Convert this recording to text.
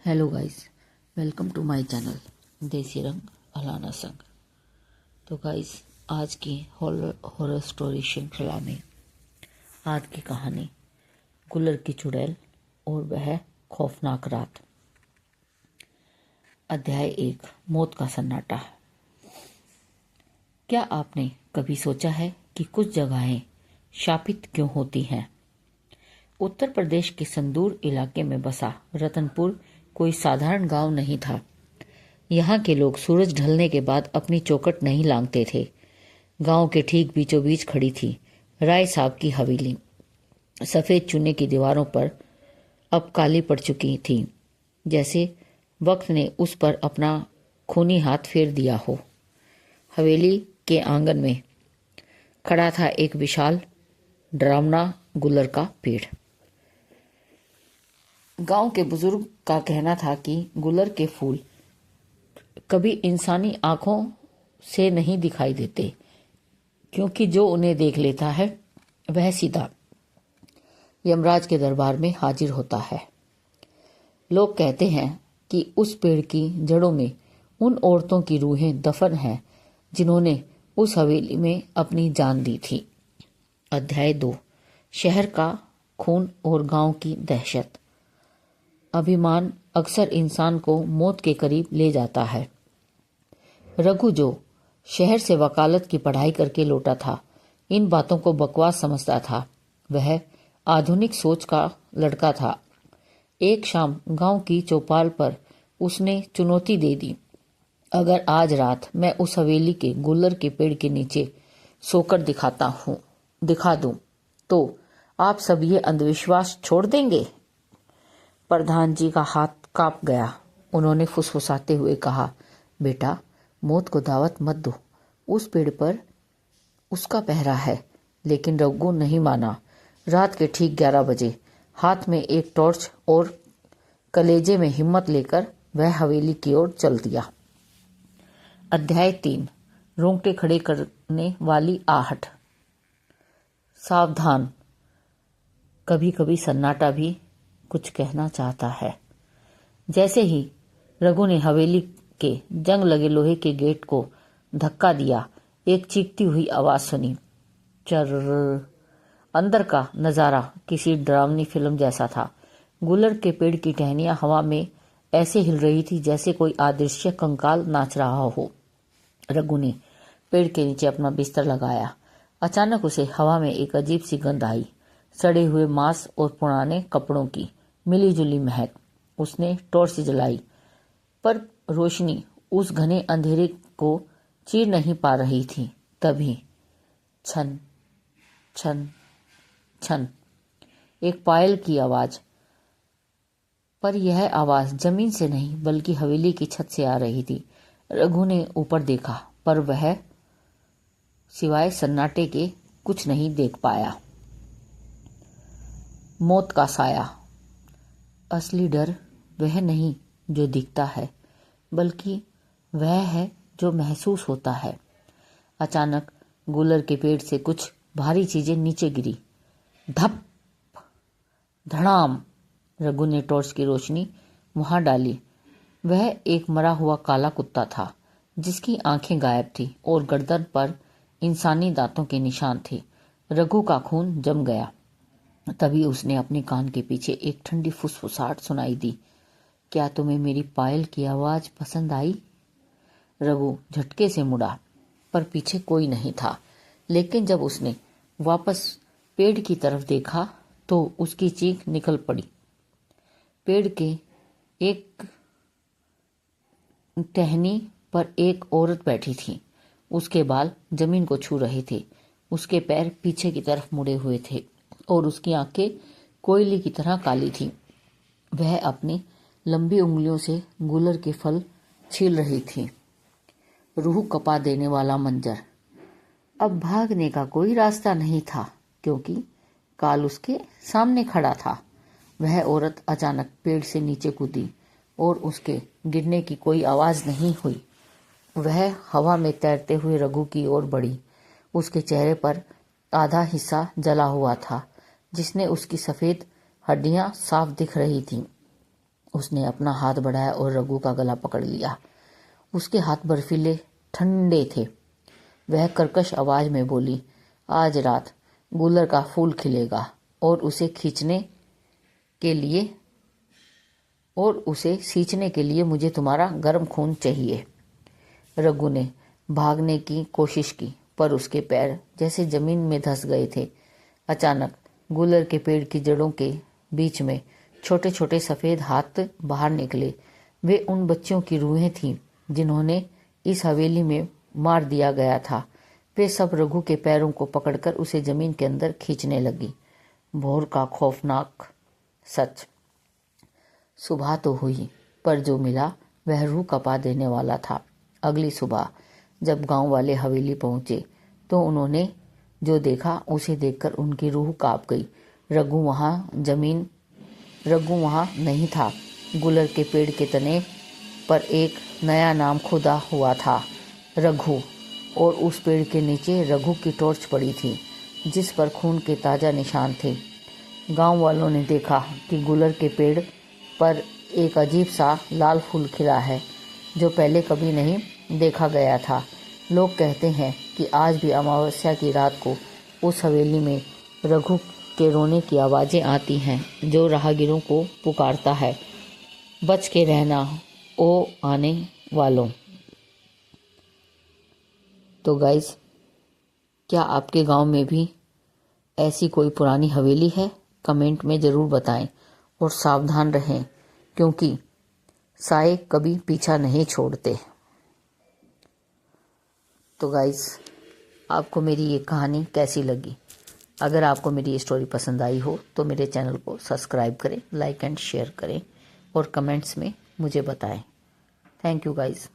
Hello guys, welcome to my channel Desi Rang Alana संग। तो guys, आज की हॉरर स्टोरी श्रृंखला में आज की कहानी गुल्लर की चुड़ैल और वह खौफनाक रात। अध्याय 1, मौत का सन्नाटा। क्या आपने कभी सोचा है कि कुछ जगहें शापित क्यों होती हैं? उत्तर प्रदेश के संदूर इलाके में बसा रतनपुर कोई साधारण गांव नहीं था। यहाँ के लोग सूरज ढलने के बाद अपनी चौखट नहीं लांघते थे। गांव के ठीक बीचों बीच खड़ी थी राय साहब की हवेली। सफेद चूने की दीवारों पर अब काली पड़ चुकी थी, जैसे वक्त ने उस पर अपना खूनी हाथ फेर दिया हो। हवेली के आंगन में खड़ा था एक विशाल डरावना गुल्लर का पेड़। गांव के बुजुर्ग का कहना था कि गुल्लर के फूल कभी इंसानी आंखों से नहीं दिखाई देते, क्योंकि जो उन्हें देख लेता है वह सीधा यमराज के दरबार में हाजिर होता है। लोग कहते हैं कि उस पेड़ की जड़ों में उन औरतों की रूहें दफन हैं जिन्होंने उस हवेली में अपनी जान दी थी। अध्याय 2, शहर का खून और गांव की दहशत। अभिमान अक्सर इंसान को मौत के करीब ले जाता है। रघु, जो शहर से वकालत की पढ़ाई करके लौटा था, इन बातों को बकवास समझता था। वह आधुनिक सोच का लड़का था। एक शाम गांव की चौपाल पर उसने चुनौती दे दी, अगर आज रात मैं उस हवेली के गुल्लर के पेड़ के नीचे सोकर दिखा दूं, तो आप सब ये अंधविश्वास छोड़ देंगे? प्रधान जी का हाथ कांप गया। उन्होंने फुसफुसाते हुए कहा, बेटा, मौत को दावत मत दो। उस पेड़ पर उसका पहरा है। लेकिन रघु नहीं माना। रात के ठीक 11 बजे हाथ में एक टॉर्च और कलेजे में हिम्मत लेकर वह हवेली की ओर चल दिया। अध्याय 3, रोंगटे खड़े करने वाली आहट। सावधान, कभी कभी सन्नाटा भी कुछ कहना चाहता है। जैसे ही रघु ने हवेली के जंग लगे लोहे के गेट को धक्का दिया, एक चीखती हुई आवाज सुनी। चर। अंदर का नजारा किसी डरावनी फिल्म जैसा था। गुल्लर के पेड़ की टहनियां हवा में ऐसे हिल रही थी जैसे कोई अदृश्य कंकाल नाच रहा हो। रघु ने पेड़ के नीचे अपना बिस्तर लगाया। अचानक उसे हवा में एक अजीब सी गंध आई, सड़े हुए मांस और पुराने कपड़ों की मिली जुली महक। उसने टॉर्च जलाई, पर रोशनी उस घने अंधेरे को चीर नहीं पा रही थी। तभी छन छन छन, एक पायल की आवाज। पर यह आवाज जमीन से नहीं बल्कि हवेली की छत से आ रही थी। रघु ने ऊपर देखा, पर वह सिवाय सन्नाटे के कुछ नहीं देख पाया। मौत का साया। असली डर वह नहीं जो दिखता है, बल्कि वह है जो महसूस होता है। अचानक गुल्लर के पेड़ से कुछ भारी चीजें नीचे गिरी। धप, धड़ाम। रघु ने टॉर्च की रोशनी वहां डाली। वह एक मरा हुआ काला कुत्ता था, जिसकी आंखें गायब थी और गर्दन पर इंसानी दांतों के निशान थे। रघु का खून जम गया। तभी उसने अपने कान के पीछे एक ठंडी फुसफुसाहट सुनाई दी। क्या तुम्हें मेरी पायल की आवाज पसंद आई? रघु झटके से मुड़ा, पर पीछे कोई नहीं था। लेकिन जब उसने वापस पेड़ की तरफ देखा तो उसकी चीख निकल पड़ी। पेड़ के एक टहनी पर एक औरत बैठी थी। उसके बाल जमीन को छू रहे थे। उसके पैर पीछे की तरफ मुड़े हुए थे और उसकी आंखें कोयले की तरह काली थी। वह अपनी लंबी उंगलियों से गुल्लर के फल छील रही थी। रूह कपा देने वाला मंजर। अब भागने का कोई रास्ता नहीं था, क्योंकि काल उसके सामने खड़ा था। वह औरत अचानक पेड़ से नीचे कूदी और उसके गिरने की कोई आवाज नहीं हुई। वह हवा में तैरते हुए रघु की ओर बढ़ी। उसके चेहरे पर आधा हिस्सा जला हुआ था, जिसने उसकी सफेद हड्डियां साफ दिख रही थीं। उसने अपना हाथ बढ़ाया और रघु का गला पकड़ लिया। उसके हाथ बर्फीले ठंडे थे। वह कर्कश आवाज में बोली, आज रात गुलर का फूल खिलेगा और उसे सींचने के लिए मुझे तुम्हारा गर्म खून चाहिए। रघु ने भागने की कोशिश की, पर उसके पैर जैसे जमीन में धंस गए थे। अचानक गुलर के पेड़ की जड़ों के बीच में छोटे छोटे सफेद हाथ बाहर निकले। वे उन बच्चों की रूहें थीं जिन्होंने इस हवेली में मार दिया गया था। वे सब रघु के पैरों को पकड़कर उसे जमीन के अंदर खींचने लगी। भोर का खौफनाक सच। सुबह तो हुई, पर जो मिला वह रूह कपा देने वाला था। अगली सुबह जब गांव वाले हवेली पहुंचे तो उन्होंने जो देखा उसे देखकर उनकी रूह कांप गई। रघु वहां नहीं था। गुलर के पेड़ के तने पर एक नया नाम खुदा हुआ था, रघु। और उस पेड़ के नीचे रघु की टॉर्च पड़ी थी, जिस पर खून के ताजा निशान थे। गांव वालों ने देखा कि गुलर के पेड़ पर एक अजीब सा लाल फूल खिला है, जो पहले कभी नहीं देखा गया था। लोग कहते हैं कि आज भी अमावस्या की रात को उस हवेली में रघु के रोने की आवाज़ें आती हैं, जो राहगीरों को पुकारता है, बच के रहना ओ आने वालों। तो गाइस, क्या आपके गांव में भी ऐसी कोई पुरानी हवेली है? कमेंट में ज़रूर बताएं और सावधान रहें, क्योंकि साए कभी पीछा नहीं छोड़ते। तो गाइस, आपको मेरी ये कहानी कैसी लगी? अगर आपको मेरी ये स्टोरी पसंद आई हो तो मेरे चैनल को सब्सक्राइब करें, लाइक एंड शेयर करें और कमेंट्स में मुझे बताएं। Thank you guys.